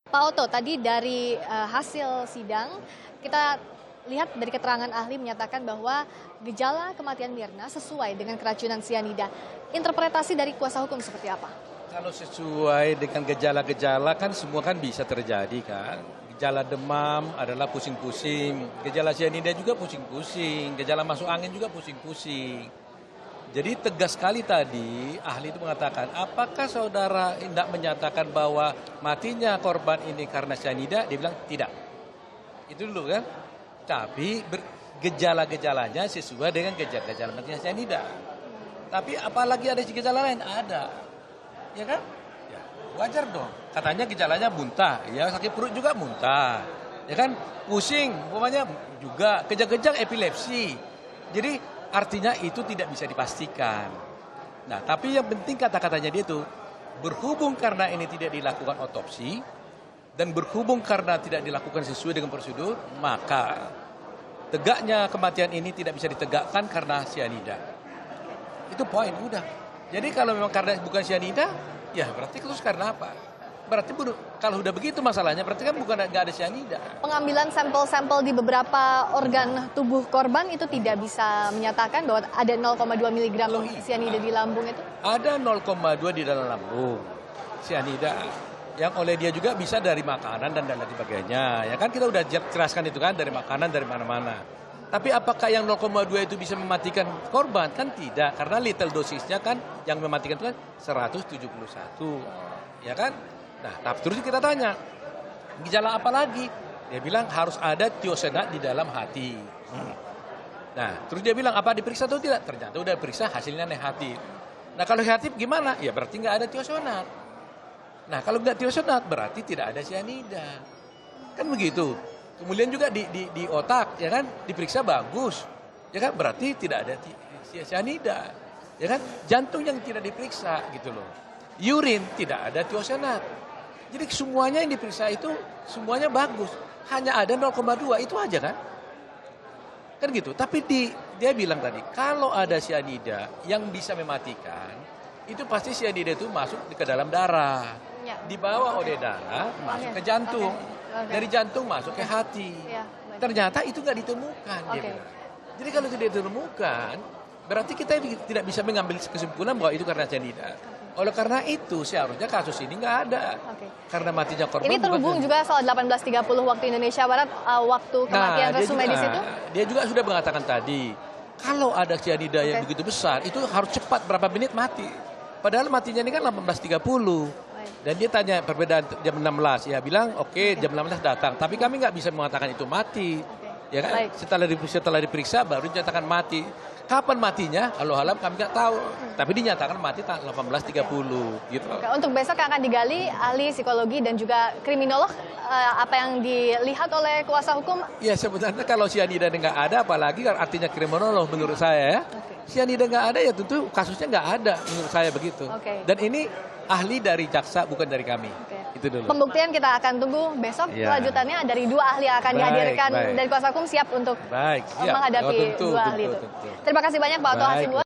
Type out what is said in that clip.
Pak Oto, tadi dari hasil sidang kita lihat dari keterangan ahli menyatakan bahwa gejala kematian Mirna sesuai dengan keracunan sianida. Interpretasi dari kuasa hukum seperti apa? Kalau sesuai dengan gejala-gejala kan semua kan bisa terjadi kan. Gejala demam adalah pusing-pusing, gejala sianida juga pusing-pusing, gejala masuk angin juga pusing-pusing. Jadi tegas sekali tadi ahli itu mengatakan, apakah saudara hendak menyatakan bahwa matinya korban ini karena sianida? Dia bilang tidak. Itu dulu kan. Tapi gejala-gejalanya sesuai dengan gejala-gejala matinya sianida. Tapi apalagi ada gejala lain? Ada. Ya kan? Ya, wajar dong. Katanya gejalanya muntah, ya sakit perut juga muntah. Ya kan? Pusing, umpamanya juga kejang-kejang epilepsi. Jadi artinya itu tidak bisa dipastikan. Nah, tapi yang penting kata-katanya dia itu, berhubung karena ini tidak dilakukan otopsi, dan berhubung karena tidak dilakukan sesuai dengan prosedur, maka tegaknya kematian ini tidak bisa ditegakkan karena sianida. Itu poin, udah. Jadi kalau memang karena bukan sianida, ya berarti terus karena apa? Berarti kalau udah begitu masalahnya, berarti kan nggak ada sianida. Pengambilan sampel-sampel di beberapa organ tubuh korban itu tidak bisa menyatakan bahwa ada 0,2 mg sianida di lambung itu? Ada 0,2 di dalam lambung sianida. Yang oleh dia juga bisa dari makanan dan lain sebagainya. Ya kan kita udah jelaskan itu kan, dari makanan, dari mana-mana. Tapi apakah yang 0,2 itu bisa mematikan korban? Kan tidak, karena lethal dosisnya kan yang mematikan itu kan 171. Ya kan? Nah, terus kita tanya, gejala apa lagi? Dia bilang harus ada tiosenat di dalam hati. Nah, terus dia bilang apa diperiksa atau tidak? Ternyata udah periksa hasilnya negatif. Nah, kalau negatif gimana? Ya berarti nggak ada tiosenat. Nah, kalau nggak tiosenat berarti tidak ada sianida. Kan begitu. Kemudian juga di otak, ya kan, diperiksa bagus. Ya kan, berarti tidak ada sianida. Ya kan, jantung yang tidak diperiksa gitu loh. Urin tidak ada tiosenat. Jadi semuanya yang diperiksa itu semuanya bagus. Hanya ada 0,2 itu aja kan. Kan gitu. Tapi dia bilang tadi, kalau ada sianida yang bisa mematikan, itu pasti sianida itu masuk ke dalam darah. Ya. Dibawa oleh darah masuk ke jantung. Dari jantung masuk ke hati. Ya, ternyata itu nggak ditemukan. Dia bilang. Jadi kalau tidak ditemukan, berarti kita tidak bisa mengambil kesimpulan bahwa itu karena sianida. Oleh karena itu seharusnya kasus ini nggak ada. Karena matinya korban. Ini terhubung juga soal 18.30 waktu Indonesia Barat, waktu kematian resumedis itu? Dia juga sudah mengatakan tadi, kalau ada sianida yang begitu besar, itu harus cepat berapa menit mati. Padahal matinya ini kan 18.30. Dan dia tanya perbedaan jam 16, ya bilang oke, jam 16 datang. Tapi kami nggak bisa mengatakan itu mati. Ya kan? Setelah diperiksa baru dinyatakan mati. Kapan matinya? Alam kami nggak tahu. Tapi dinyatakan mati 18.30 gitu. Untuk besok akan digali ahli psikologi dan juga kriminolog apa yang dilihat oleh kuasa hukum? Ya sebenarnya kalau sianida nggak ada, apalagi artinya kriminolog menurut saya ya. Sianida nggak ada ya tentu kasusnya nggak ada menurut saya begitu. Dan ini ahli dari jaksa bukan dari kami. Itu dulu. Pembuktian kita akan tunggu besok. Kelanjutannya dari dua ahli yang akan dihadirkan dari kuasa hukum siap untuk menghadapi dua ahli itu. Terima kasih banyak Pak Oto Hasibuan.